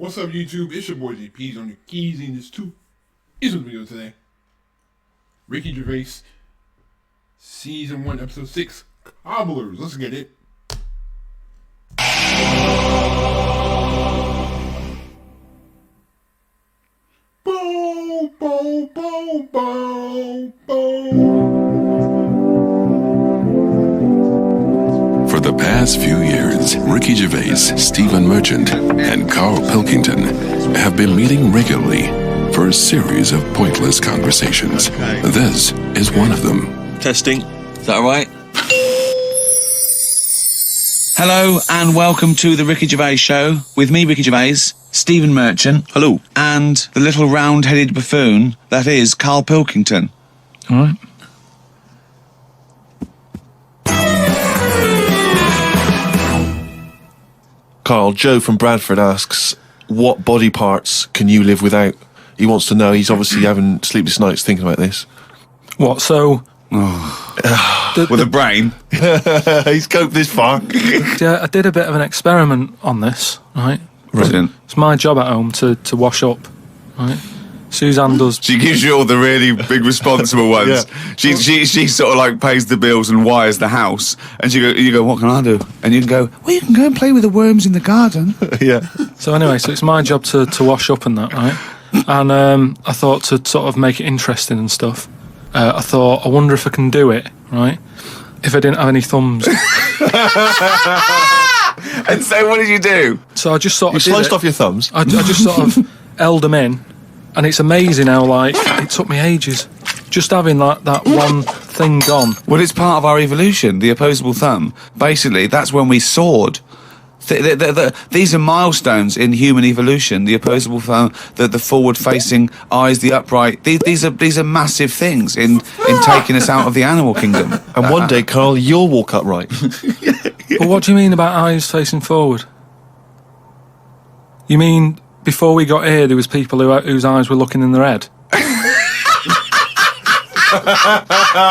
What's up, YouTube? It's your boy JP's on your keys, and this too is on the video today. Ricky Gervais, Season 1, Episode 6, Cobblers. Let's get it. Boom, boom, boom, boom, boom. For the past few years, Ricky Gervais, Stephen Merchant, and Carl Pilkington have been meeting regularly for a series of pointless conversations. This is one of them. Testing. Is that all right? Hello and welcome to the Ricky Gervais Show with me, Ricky Gervais, Stephen Merchant. Hello. And the little round-headed buffoon that is Carl Pilkington. All right. Carl, Joe from Bradford asks, what body parts can you live without? He wants to know. He's obviously having sleepless nights thinking about this. What, so... With a brain. He's coped this far. Yeah, I did a bit of an experiment on this, right? Brilliant. It's my job at home to wash up, right? Suzanne does... She gives you all the really big responsible ones. Yeah. She sort of like pays the bills and wires the house. And you go, what can I do? And you can go, well, you can go and play with the worms in the garden. Yeah. So anyway, so it's my job to wash up and that, right? And I thought to sort of make it interesting and stuff, I thought, I wonder if I can do it, right? If I didn't have any thumbs. And so what did you do? So I just sort of You sliced off your thumbs. I just sort of held them in. And it's amazing how, like, it took me ages. Just having, like, that one thing gone. Well, it's part of our evolution, the opposable thumb. Basically, that's when we soared. These are milestones in human evolution. The opposable thumb, the forward-facing eyes, the upright. These are massive things in taking us out of the animal kingdom. And one day, Carl, you'll walk upright. But what do you mean about eyes facing forward? You mean before we got here, there was people whose eyes were looking in their head?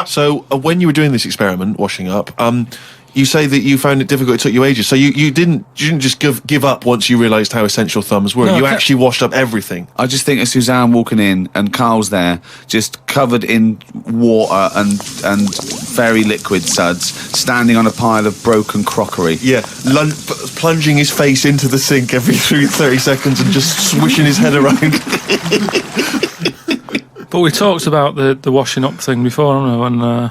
So, when you were doing this experiment, washing up, you say that you found it difficult, it took you ages. So you didn't just give up once you realised how essential thumbs were. No, you actually washed up everything. I just think of Suzanne walking in and Carl's there, just covered in water and very liquid suds, standing on a pile of broken crockery. Yeah, plunging his face into the sink every 30 seconds and just swishing his head around. But we talked about the washing up thing before, I don't know, and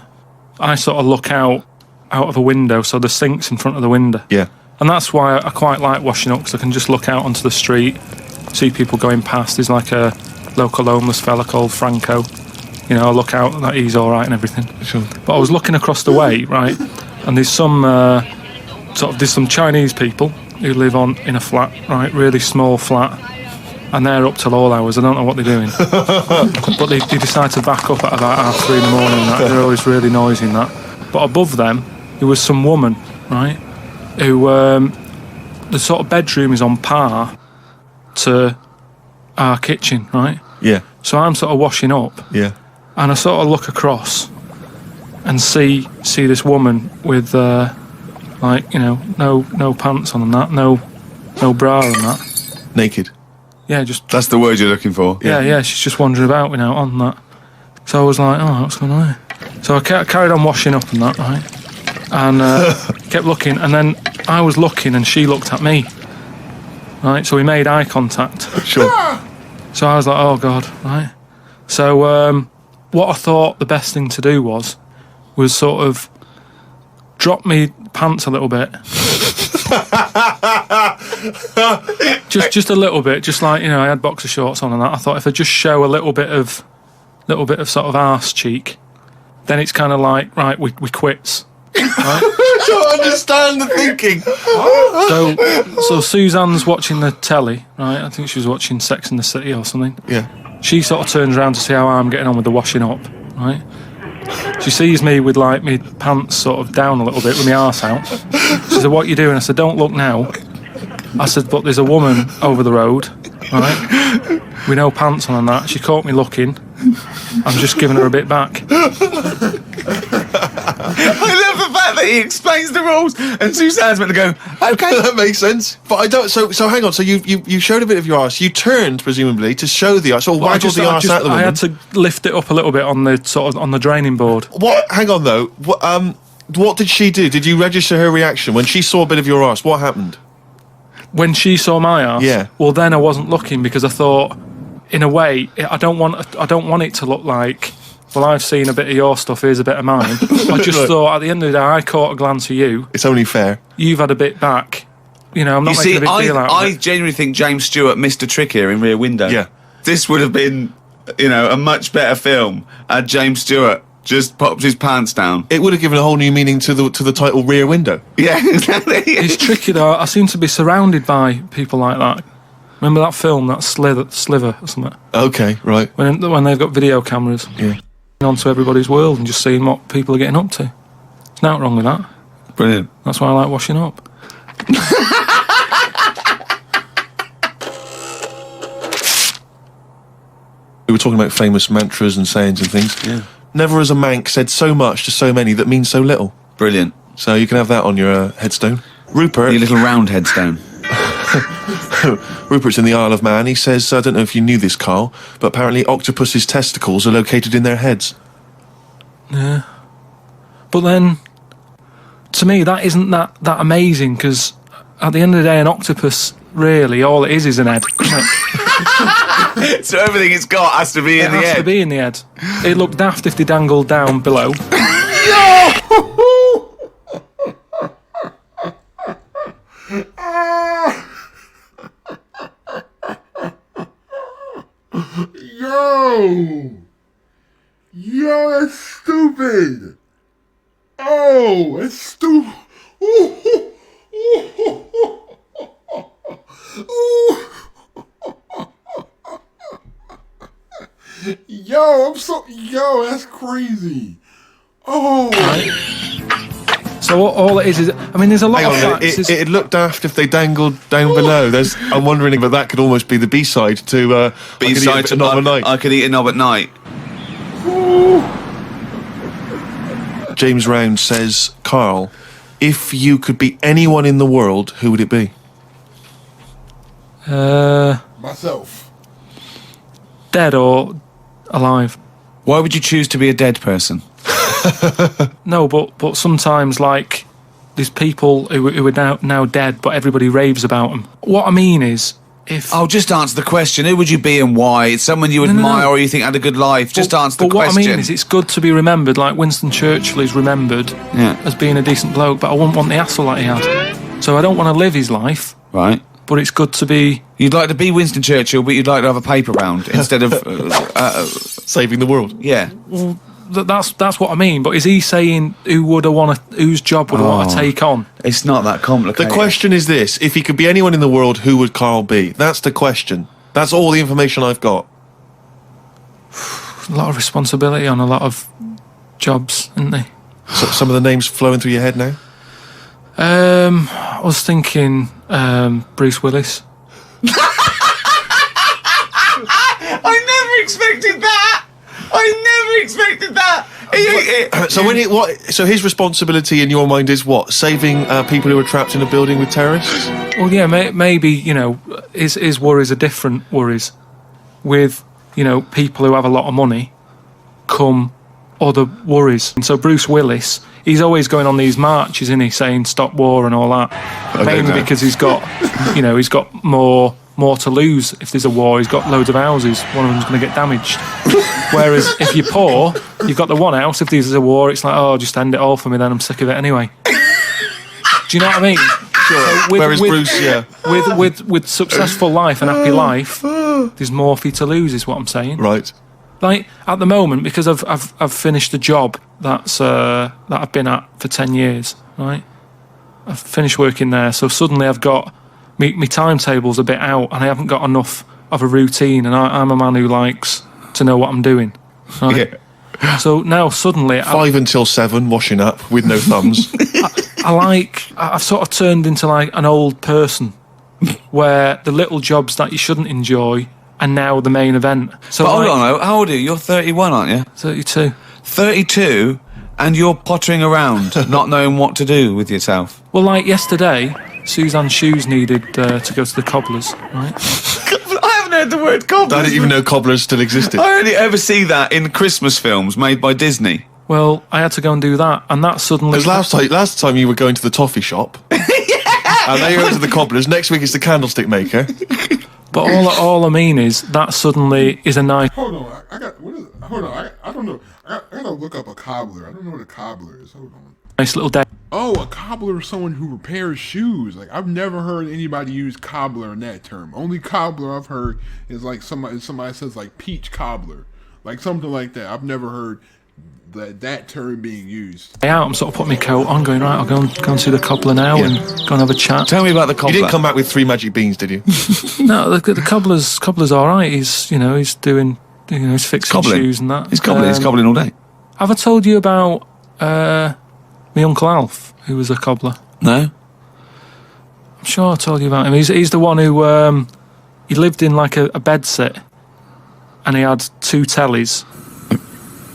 I sort of look out of a window, so the sink's in front of the window. Yeah. And that's why I quite like washing up, because I can just look out onto the street, see people going past. There's like a local homeless fella called Franco. You know, I look out that he's all right and everything. Sure. But I was looking across the way, right, and there's some there's some Chinese people who live in a flat, right, really small flat, and they're up till all hours. I don't know what they're doing. But they decide to back up at about 3:30 in the morning. That they're always really noisy and that. But above them, there was some woman, right, who the sort of bedroom is on par to our kitchen, right? Yeah. So I'm sort of washing up, Yeah. and I sort of look across and see this woman with like, you know, no pants on and that, no bra and that. Naked. Yeah, just That's the word you're looking for. yeah. She's just wandering about, you know, on that. So I was like, oh, what's going on here? So I carried on washing up and that, right? And kept looking, and then I was looking and she looked at me. Right, so we made eye contact. Sure. So I was like, oh God, right? So what I thought the best thing to do was sort of drop me pants a little bit. just a little bit, just like, you know, I had boxer shorts on and that. I thought if I just show a little bit of sort of arse cheek, then it's kind of like, right, we quits. Right? I don't understand the thinking. So Suzanne's watching the telly, right? I think she was watching Sex and the City or something. Yeah. She sort of turns around to see how I'm getting on with the washing up, right? She sees me with like my pants sort of down a little bit with my arse out. She said, what are you doing? I said, don't look now. I said, but there's a woman over the road, right, with no pants on and that. She caught me looking. I'm just giving her a bit back. I love the fact that he explains the rules, and Suzanne's meant to go, okay. That makes sense. But I don't. So hang on. So you showed a bit of your arse. You turned presumably to show the arse, or waggled the arse at the woman. I had to lift it up a little bit on the draining board. What? Hang on though. What did she do? Did you register her reaction when she saw a bit of your arse? What happened? When she saw my arse, yeah. Well, then I wasn't looking because I thought, in a way, I don't want it to look like, well, I've seen a bit of your stuff, here's a bit of mine. I just thought, at the end of the day, I caught a glance of you. It's only fair. You've had a bit back. You know, I'm not making a big deal out of it. I genuinely think James Stewart missed a trick here in Rear Window. Yeah. This would have been, a much better film had James Stewart just popped his pants down. It would have given a whole new meaning to the title Rear Window. Yeah, exactly. It's tricky though. I seem to be surrounded by people like that. Remember that film, that Sliver or something? Okay, right. When they've got video cameras onto everybody's world and just seeing what people are getting up to. There's nothing wrong with that. Brilliant. That's why I like washing up. We were talking about famous mantras and sayings and things. Yeah. Never has a Manc said so much to so many that means so little. Brilliant. So you can have that on your headstone. Rupert. Your little round headstone. Rupert's in the Isle of Man. He says, I don't know if you knew this, Carl, but apparently octopus's testicles are located in their heads. Yeah. But then, to me, that isn't that amazing, because at the end of the day, an octopus, really, all it is an head. So everything it's got has to be in the head? It has to be in the head. It'd look daft if they dangled down below. Yo, that's stupid. Oh, that's stupid. Yo, that's crazy. Oh. So all it is, I mean, there's a lot of facts. It'd look daft if they dangled down below. I'm wondering, but that could almost be the B-side to B-side to Knob at Night. I could eat a knob at night. James Round says, Carl, if you could be anyone in the world, who would it be? Myself. Dead or alive? Why would you choose to be a dead person? No, but sometimes, like, there's people who are now dead, but everybody raves about them. What I mean is, if... Oh, just answer the question. Who would you be and why? It's someone you admire or you think had a good life. Just answer the question. But what I mean is, it's good to be remembered, like Winston Churchill is remembered as being a decent bloke, but I wouldn't want the hassle that he had. So I don't want to live his life. Right. But it's good to be... You'd like to be Winston Churchill, but you'd like to have a paper round instead of... saving the world. Yeah. Well, that's what I mean. But is he saying whose job would I want to take on? It's not that complicated. The question is this: if he could be anyone in the world, who would Carl be? That's the question. That's all the information I've got. A lot of responsibility on a lot of jobs, isn't there? So, some of the names flowing through your head now? I was thinking Bruce Willis. I never expected that. So his responsibility in your mind is what? Saving people who are trapped in a building with terrorists? Well, yeah, maybe, his worries are different worries. With, people who have a lot of money come other worries. And so Bruce Willis, he's always going on these marches, isn't he, saying stop war and all that. Mainly because he's got, he's got more to lose if there's a war. He's got loads of houses. One of them's going to get damaged. Whereas if you're poor, you've got the one house. If there's a war, it's like, oh, just end it all for me then. I'm sick of it anyway. Do you know what I mean? Sure. Whereas Bruce, yeah. With successful life and happy life, there's more for you to lose, is what I'm saying. Right. Like, at the moment, because I've finished a job that I've been at for 10 years, right? I've finished working there, so suddenly I've got... My timetable's a bit out, and I haven't got enough of a routine, and I'm a man who likes to know what I'm doing. Right? Yeah. So now suddenly... 5 until 7, washing up, with no thumbs. I've sort of turned into like an old person, where the little jobs that you shouldn't enjoy are now the main event. So but hold on, how old are you? You're 31, aren't you? 32. 32, and you're pottering around, not knowing what to do with yourself. Well, like yesterday, Suzanne's shoes needed to go to the Cobblers, right? I haven't heard the word cobblers. I didn't even know Cobblers still existed. I only ever see that in Christmas films made by Disney. Well, I had to go and do that, and that suddenly... Because last time you were going to the toffee shop. And now you're going to the Cobblers. Next week it's the candlestick maker. But all I mean is, that suddenly is a nice... Hold on, I got, what is it? Hold on, I don't know. I gotta look up a cobbler. I don't know what a cobbler is. Hold on. nice little day. Oh, a cobbler is someone who repairs shoes. Like, I've never heard anybody use cobbler in that term. Only cobbler I've heard is like somebody says like peach cobbler, like something like that. I've never heard that term being used. Out, I'm sort of putting my coat on, going, right, I'll go and see the cobbler now and go and have a chat. Tell me about the cobbler. You didn't come back with 3 magic beans, did you? No, the cobbler's all right. He's doing, he's fixing Cobbling. shoes and that. He's cobbling all day. Have I told you about my Uncle Alf, who was a cobbler? No? I'm sure I told you about him. He's the one who, he lived in like a bed sit, and he had 2 tellies.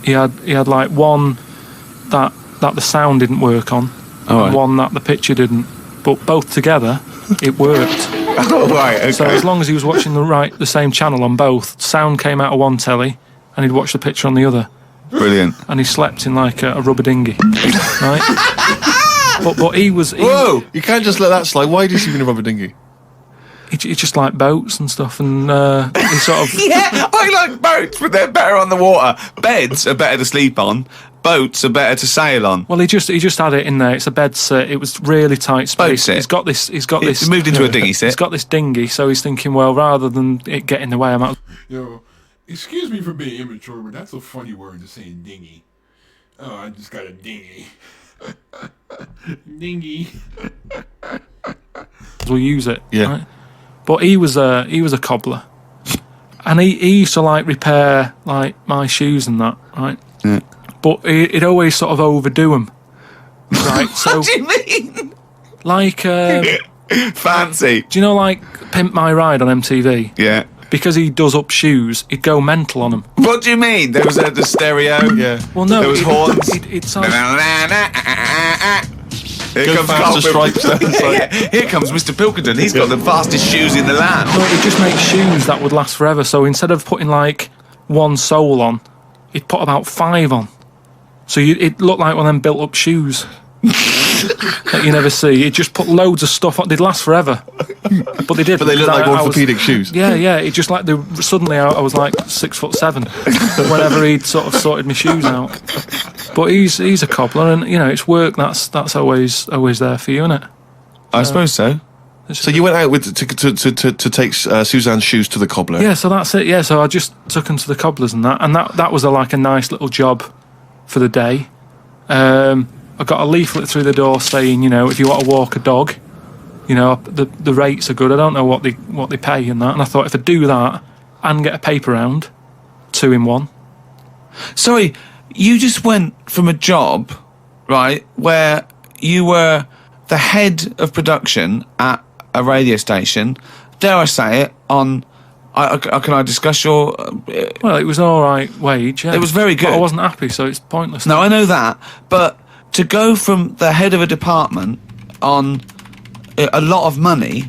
He had like one that the sound didn't work on, and one that the picture didn't. But both together, it worked. Oh, right, okay. So as long as he was watching the same channel on both, sound came out of one telly, and he'd watch the picture on the other. Brilliant. And he slept in like a rubber dinghy, right? But he was. Whoa! You can't just let that slide. Why did you sleep in a rubber dinghy? He just liked boats and stuff, and he sort of... Yeah, I like boats, but they're better on the water. Beds are better to sleep on. Boats are better to sail on. Well, he just had it in there. It's a bed sit. It was really tight space. Boat sit. He's got this. He's moved into a dinghy sit. He's got this dinghy, so he's thinking, well, rather than it get in the way, I might... Excuse me for being immature, but that's a funny word to say, dinghy. Oh, I just got a dinghy. Dinghy. We'll use it. Yeah. Right? But he was a cobbler, and he used to like repair like my shoes and that, right? Yeah. But he'd always sort of overdo them, right? So What do you mean? like, Fancy. do you know like Pimp My Ride on MTV? Yeah. Because he does up shoes, he'd go mental on them. What do you mean? There was the stereo. Yeah. Well, no, There was horns. It sounds, Here Go comes faster, Culper. stripes. Yeah, here comes Mr. Pilkington. He's got the fastest shoes in the land. no, he'd just make shoes that would last forever. So instead of putting like one sole on, he'd put about 5 on. So it looked like one of them built-up shoes that you never see. He'd just put loads of stuff on. They'd last forever, but they did. But they look like I was- orthopedic shoes. Yeah. It just like suddenly I was like 6'7" whenever he'd sort of sorted my shoes out. But he's a cobbler, and it's work. That's always there for you, isn't it? I suppose so. So you went out with to take Suzanne's shoes to the cobbler. Yeah, so that's it. Yeah, so I just took him to the Cobblers and that was like a nice little job for the day. I got a leaflet through the door saying, if you want to walk a dog, the rates are good. I don't know what they pay and that. And I thought if I do that and get a paper round, 2 in 1. Sorry, you just went from a job, right, where you were the head of production at a radio station, dare I say it, on... can I discuss your... Well, it was an all right wage. Yeah. It was very good. But I wasn't happy, so it's pointless. No, I know that, but to go from the head of a department on a lot of money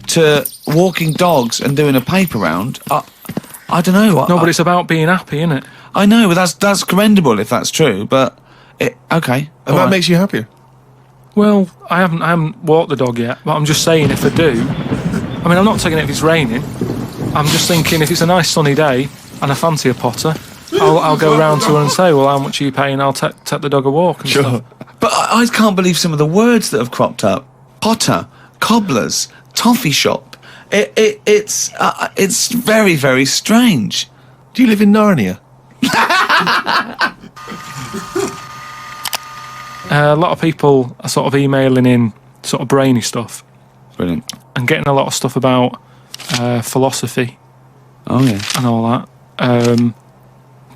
to walking dogs and doing a paper round, I don't know. No, but it's about being happy, isn't it? I know, but that's commendable if that's true, but... okay. And that makes you happier. Well, I haven't walked the dog yet, but I'm just saying if I do... I mean, I'm not taking it if it's raining. I'm just thinking if it's a nice sunny day and I fancy a potter, I'll go round to her and say, well, how much are you paying? I'll take the dog a walk and stuff. But I can't believe some of the words that have cropped up. Potter, cobblers, toffee shop. It's very, very strange. Do you live in Narnia? A lot of people are sort of emailing in sort of brainy stuff Brilliant. and getting a lot of stuff about philosophy Oh, yeah. and all that.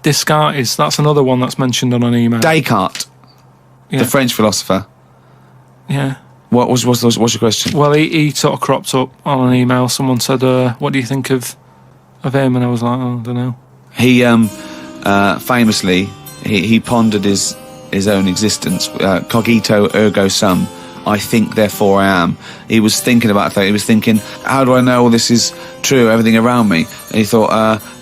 Descartes, that's another one that's mentioned on an email. Descartes, Yeah. the French philosopher. Yeah. What's your question? Well, he sort of cropped up on an email. Someone said, what do you think of him? And I was like, I don't know. He famously he pondered his his own existence. Cogito ergo sum. I think, therefore I am. He was thinking about that. He was thinking, how do I know all this is true, everything around me? And he thought,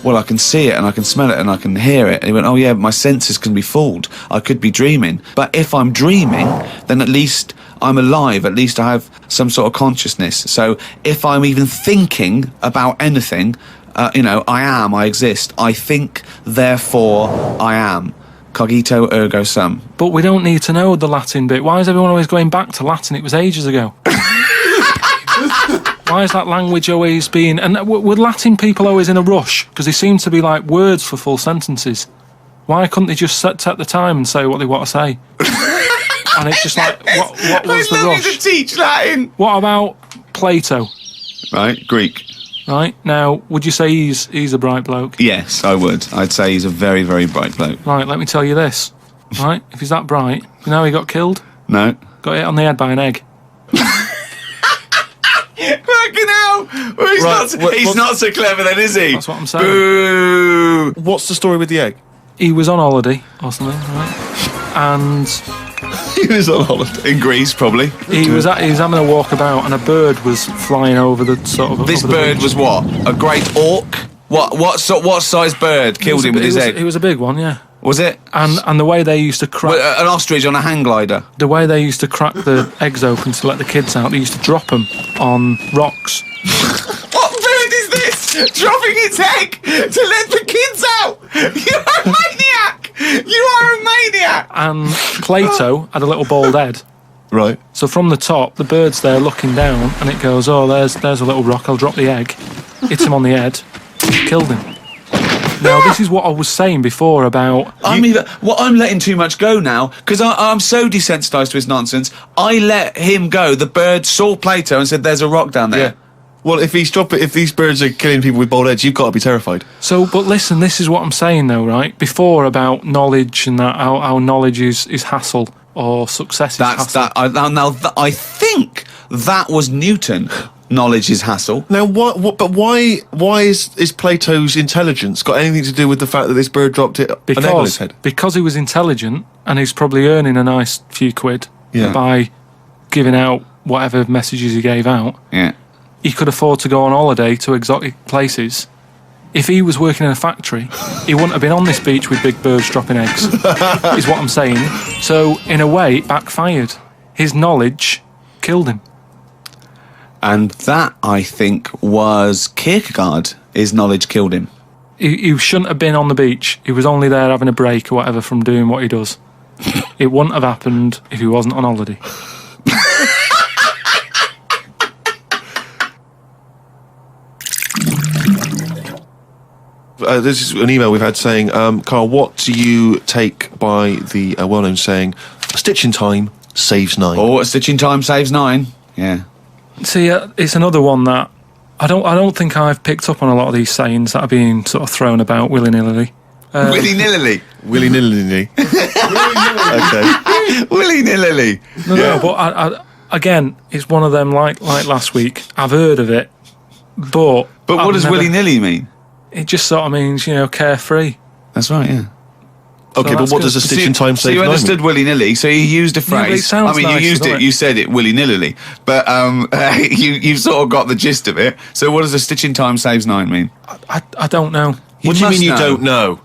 well, I can see it and I can smell it and I can hear it. And he went, oh yeah, my senses can be fooled. I could be dreaming. But if I'm dreaming, then at least I'm alive. At least I have some sort of consciousness. So if I'm even thinking about anything, I exist. I think, therefore I am. Cogito ergo sum. But we don't need to know the Latin bit. Why is everyone always going back to Latin? It was ages ago. Why is that language always being... And were Latin people always in a rush? Because they seem to be like words for full sentences. Why couldn't they just take the time and say what they want to say? And it's just like, what was the rush? To teach Latin. What about Plato? Right, Greek. Right, now, would you say he's a bright bloke? Yes, I would. I'd say he's a very, very bright bloke. Right, let me tell you this. Right, if he's that bright, you know how he got killed? No. Got hit on the head by an egg. Fucking hell! Well, he's not so clever then, is he? That's what I'm saying. Boo! What's the story with the egg? He was on holiday or something, right? And He was on holiday. In Greece, probably. he was having a walk about, and a bird was flying over the sort of. This over the bird beach. was what? A great auk? What size bird killed him with his egg? It was a big one, yeah. Was it? And the way they used to crack An ostrich on a hang glider. the the eggs open to let the kids out, they used to drop them on rocks. What bird is this? Dropping its egg to let the kids out? You're a maniac! You are a maniac! And Plato had a little bald head. Right. So from the top, the bird's there looking down, and it goes, oh, there's a little rock, I'll drop the egg. Hits him on the head, killed him. Now, this is what I was saying before about... I'm letting too much go now, because I'm so desensitised to his nonsense. I let him go. The bird saw Plato and said, there's a rock down there. Yeah. Well, if these birds are killing people with bald heads, you've got to be terrified. So, but listen, this is what I'm saying though, right? Before about knowledge and that how knowledge is hassle or success is hassle. I think that was Newton. Knowledge is hassle. Now, why is Plato's intelligence got anything to do with the fact that this bird dropped an egg on his head? Because he was intelligent and he's probably earning a nice few quid by giving out whatever messages he gave out. Yeah. He could afford to go on holiday to exotic places. If he was working in a factory, he wouldn't have been on this beach with big birds dropping eggs, is what I'm saying. So, in a way, it backfired. His knowledge killed him. And that, I think, was Kierkegaard. His knowledge killed him. He shouldn't have been on the beach. He was only there having a break or whatever from doing what he does. It wouldn't have happened if he wasn't on holiday. This is an email we've had saying, Carl, what do you take by the well-known saying, a stitch in time saves nine? Oh, a stitch in time saves nine. Yeah. See, it's another one that I don't think I've picked up on a lot of these sayings that are being sort of thrown about willy-nilly. Willy-nilly. Willy-nilly. Okay. Willy-nilly. No, but again, it's one of them like last week. I've heard of it, but what does willy-nilly mean? It just sort of means, carefree. That's right, yeah. Okay, but what does a stitch in time save you nine understood mean? willy-nilly, so you used a phrase. but it sounds you nice, used doesn't it, it? you said it willy-nilly, but you sort of got the gist of it. So what does a stitch in time saves nine mean? I don't know. What do you mean you know. don't know?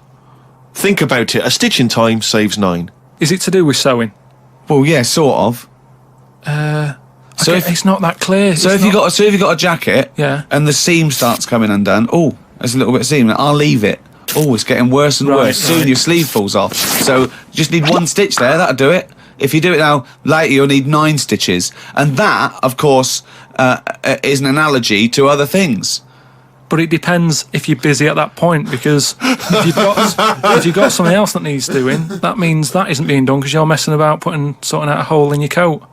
Think about it. A stitch in time saves nine. Is it to do with sewing? Well, yeah, sort of. So It's not that clear. if you got a jacket, Yeah. and the seam starts coming undone, oh, there's a little bit of seam. I'll leave it. Oh, it's getting worse and worse. Soon your sleeve falls off. So you just need one stitch there. That'll do it. If you do it now, later you'll need 9 stitches, and that, of course, is an analogy to other things. But it depends if you're busy at that point, because if you've got something else that needs doing, that means that isn't being done because you're messing about sorting out a hole in your coat,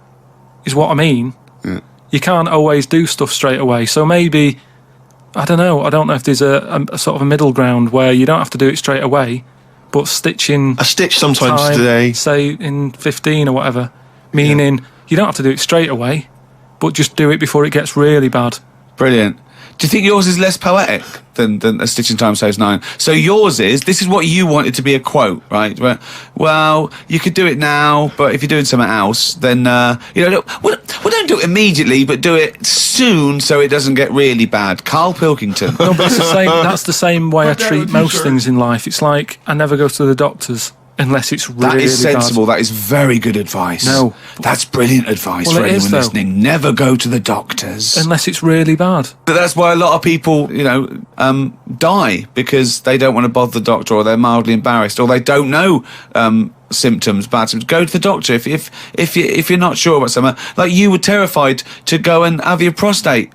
is what I mean. Yeah. You can't always do stuff straight away. So maybe, I don't know if there's a sort of a middle ground where you don't have to do it straight away, but stitching A stitch sometimes time, today. say in 15 or whatever, meaning you don't have to do it straight away, but just do it before it gets really bad. Brilliant. Do you think yours is less poetic than A Stitch in Time Saves Nine? So yours is, this is what you want it to be a quote, right? Well, you could do it now, but if you're doing something else, then, look, well, don't do it immediately, but do it soon so it doesn't get really bad. Carl Pilkington. No, but it's the same. That's the same way I treat most things in life. It's like I never go to the doctors unless it's really That is sensible. bad. That is very good advice. No. That's brilliant advice Well, for it anyone is, though. listening. Never go to the doctors. Unless it's really bad. But that's why a lot of people, die because they don't want to bother the doctor, or they're mildly embarrassed, or they don't know symptoms, bad symptoms. Go to the doctor if you're not sure about something. Like you were terrified to go and have your prostate.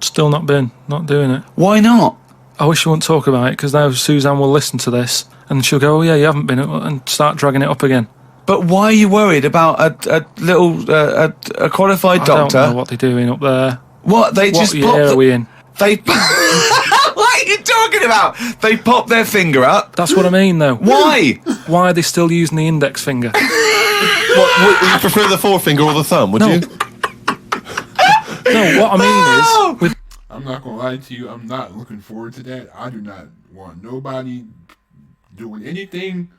Still not doing it. Why not? I wish you wouldn't talk about it, because now Suzanne will listen to this and she'll go, oh yeah, you haven't been, and start dragging it up again. But why are you worried about a little a qualified doctor? I don't know what they're doing up there. What they What just year pop are we in? They what are you talking about? They pop their finger up. That's what I mean, though. Why? Why are they still using the index finger? What, would you prefer the forefinger or the thumb? Would No. you? No, what I mean is, with I'm not gonna lie to you. I'm not looking forward to that. I do not want nobody doing anything.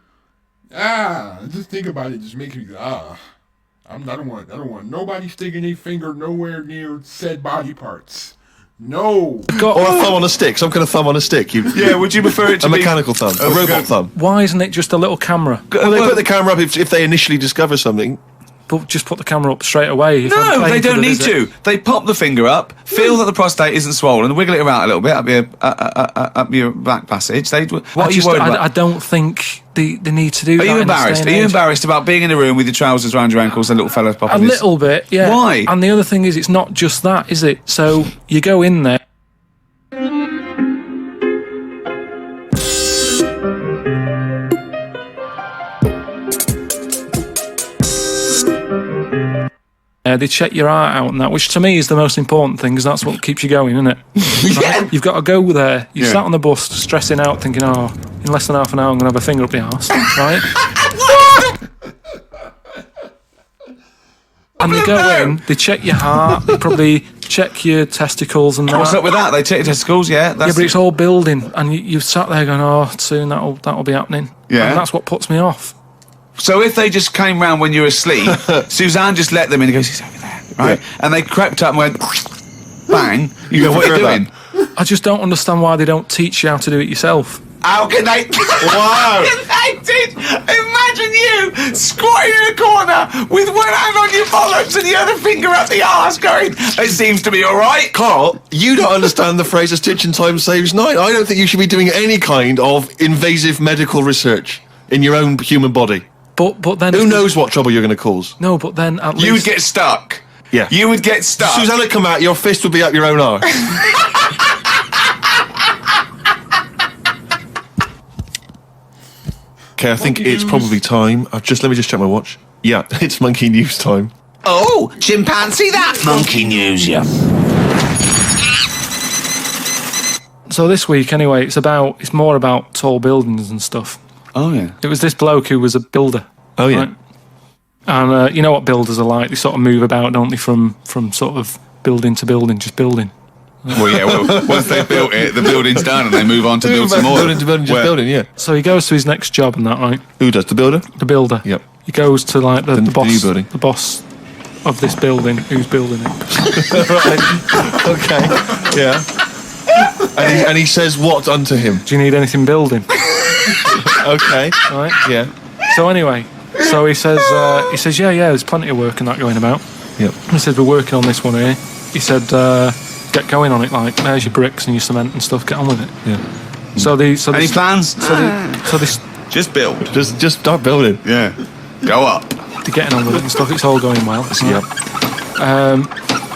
Just think about it. Just makes me I don't want nobody sticking their finger nowhere near said body parts. No. got, Or a thumb on a stick, some kind of thumb on a stick. Yeah, would you prefer it to a be mechanical thumb, a robot thumb. why isn't it just a little camera? Well, they put the camera up if they initially discover something. But just put the camera up straight away. If I'm No, paying they for don't the need visit. to. They pop the finger up, feel that the prostate isn't swollen, wiggle it around a little bit up your back passage. What are you worried about? I don't think they need to do that. Are you in this embarrassed? day Are and you age. embarrassed about being in a room with your trousers around your ankles and little fellas popping A his... little bit, yeah. Why? And the other thing is, it's not just that, is it? So you go in there. They check your heart out and that, which to me is the most important thing, because that's what keeps you going, isn't it? Yeah. You've got to go there. You Yeah. sat on the bus stressing out, thinking, oh, in less than half an hour I'm going to have a finger up the arse, right? And they go in, they check your heart, they probably check your testicles and that. What's up with that? They check your testicles, yeah? Yeah, That's but it's all building, and you've sat there going, oh, soon that'll be happening. Yeah. And that's what puts me off. So if they just came round when you were asleep, Suzanne just let them in and goes, he's over there, right? Yeah. And they crept up and went, bang. You go, what are you prefer doing? I just don't understand why they don't teach you how to do it yourself. How can they? Wow. How can they imagine you squatting in a corner with one hand on your bollocks and the other finger up the arse going, it seems to be all right. Carl, you don't understand the phrase "a stitch in time saves nine." I don't think you should be doing any kind of invasive medical research in your own human body. But then Who knows what trouble you're going to cause? No, but then at least You would get stuck. Yeah. You would get stuck. Suzanne would come out, your fist would be up your own arse. Okay, I think it's probably time. Let me just check my watch. Yeah, it's monkey news time. Oh, chimpanzee, that monkey news, yeah. So this week, anyway, it's more about tall buildings and stuff. Oh, yeah. It was this bloke who was a builder. Oh, yeah. right? And you know what builders are like? They sort of move about, don't they, from sort of building to building, just building. Well, yeah, once they've built it, the building's done and they move on to build some more. Building to building, just building, yeah. So he goes to his next job and that, right? Who does, the builder? The builder. Yep. He goes to like the The boss, new building. the boss of this building, who's building it. Okay, yeah. And he says what unto him? Do you need anything building? Okay, Right. yeah. So anyway, so he says, yeah, there's plenty of work and that going about. Yep. He said, we're working on this one here. He said, get going on it, like, there's your bricks and your cement and stuff, get on with it. Yeah. So Any they plans? Just build. Just start building. Yeah. Go up. they're getting on with it and stuff, it's all going well. Yep.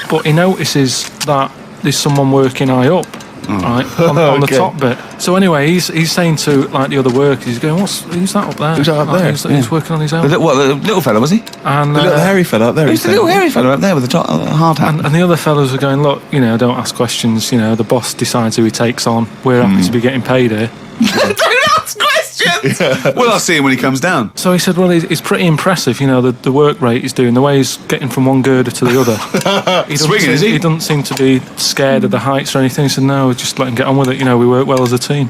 But he notices that there's someone working high up, right, on the Okay. top bit. So anyway, he's saying to like the other workers, he's going, who's that up there? Who's that up Like, there? He's working on his own. The little fella, was he? And, The little hairy fella up there. Who's the little hairy fella up there with the hard hat? and the other fellows are going, look, don't ask questions. The boss decides who he takes on. We're happy to be getting paid here. Don't ask questions! Well, I'll see him when he comes down. So he said, well, he's pretty impressive, the work rate he's doing, the way he's getting from one girder to the other. Swinging, is he? He doesn't seem to be scared of the heights or anything. He said, no, just let him get on with it. We work well as a team.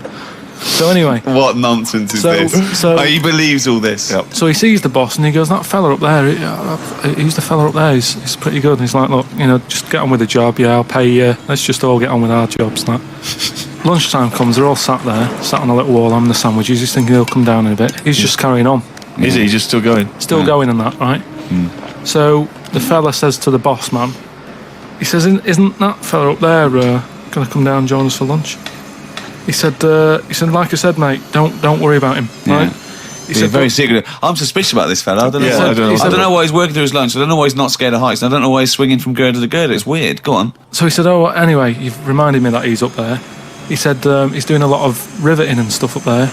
So anyway. What nonsense is this? He believes all this. Yep. So he sees the boss and he goes, that fella up there, who's the fella up there? He's pretty good. And he's like, look, just get on with the job. Yeah, I'll pay you. Let's just all get on with our jobs. That. Lunchtime comes, they're all sat on a little wall having the sandwiches. He's thinking he'll come down in a bit. He's just carrying on. Is he just still going? Still going and that, right? So the fella says to the boss man, he says, isn't that fella up there going to come down and join us for lunch? He said, like I said, mate, don't worry about him, right? He said, very secretive. I'm suspicious about this fella. I don't know. I don't know why he's working through his lunch. I don't know why he's not scared of heights. I don't know why he's swinging from girder to girder. It's weird. Go on. So he said, anyway, you've reminded me that he's up there. He said he's doing a lot of riveting and stuff up there.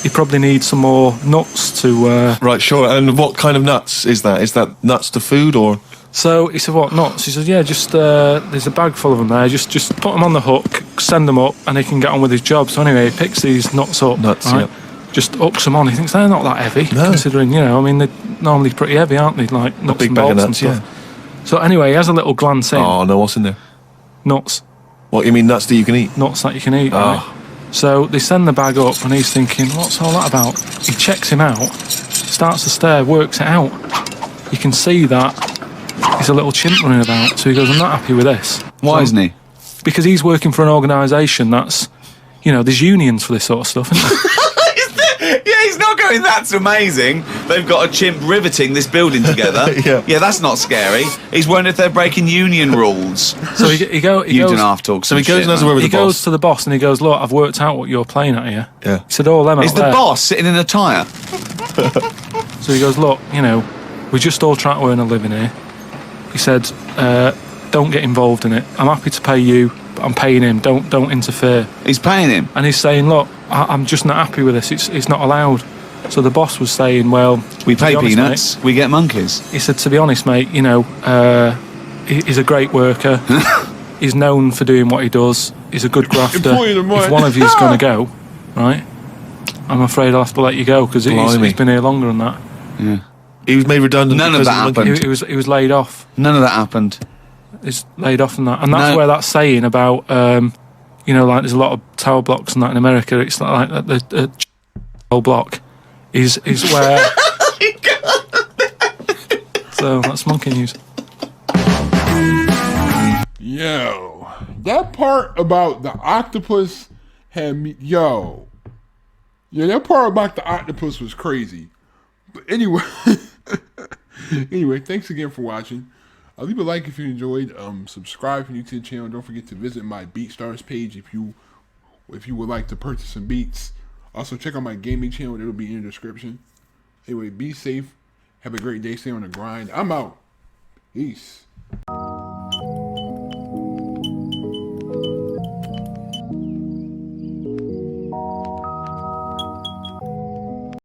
He probably needs some more nuts to... Right, sure. And what kind of nuts is that? Is that nuts to food or...? So he said, what, nuts? He said, yeah, just there's a bag full of them there. Just put them on the hook, send them up, and he can get on with his job. So anyway, he picks these nuts up. Right? Just hooks them on. He thinks they're not that heavy, considering, they're normally pretty heavy, aren't they? Like nuts and bolts and stuff. Yeah. So anyway, he has a little glance in. Oh, no, what's in there? Nuts. What, you mean nuts that you can eat? Nuts that you can eat, right? So they send the bag up, and he's thinking, what's all that about? He checks him out, starts to stare, works it out. You can see that he's a little chimp running about, so he goes, I'm not happy with this. Why isn't he? Because he's working for an organisation that's, there's unions for this sort of stuff, isn't there? Yeah, he's not going, that's amazing. They've got a chimp riveting this building together. Yeah, that's not scary. He's wondering if they're breaking union rules. So he goes... You don't have to talk. So he goes and has a word with the boss. He goes to the boss and he goes, look, I've worked out what you're playing at here. Yeah. He said, them out Is the there. boss sitting in a tyre? So he goes, look, we're just all trying to earn a living here. He said, don't get involved in it. I'm happy to pay you, but I'm paying him. Don't interfere. He's paying him? And he's saying, look, I'm just not happy with this. It's not allowed. So the boss was saying, well... We pay peanuts, we get monkeys. He said, to be honest, mate, he's a great worker. He's known for doing what he does. He's a good grafter. If one of you's going to go, right, I'm afraid I'll have to let you go, because he's been here longer than that. Yeah. He was made redundant. None of that happened. He was laid off. None of that happened. He's laid off and that. And that's where that saying about, like there's a lot of tower blocks and that in America. It's like the whole block is where... So that's monkey news. Yo, that part about the octopus had me... Yeah, that part about the octopus was crazy. But anyway... Anyway, thanks again for watching. Leave a like if you enjoyed. Subscribe if you're new to the channel. Don't forget to visit my BeatStars page if you would like to purchase some beats. Also, check out my gaming channel. It'll be in the description. Anyway, be safe. Have a great day. Stay on the grind. I'm out. Peace.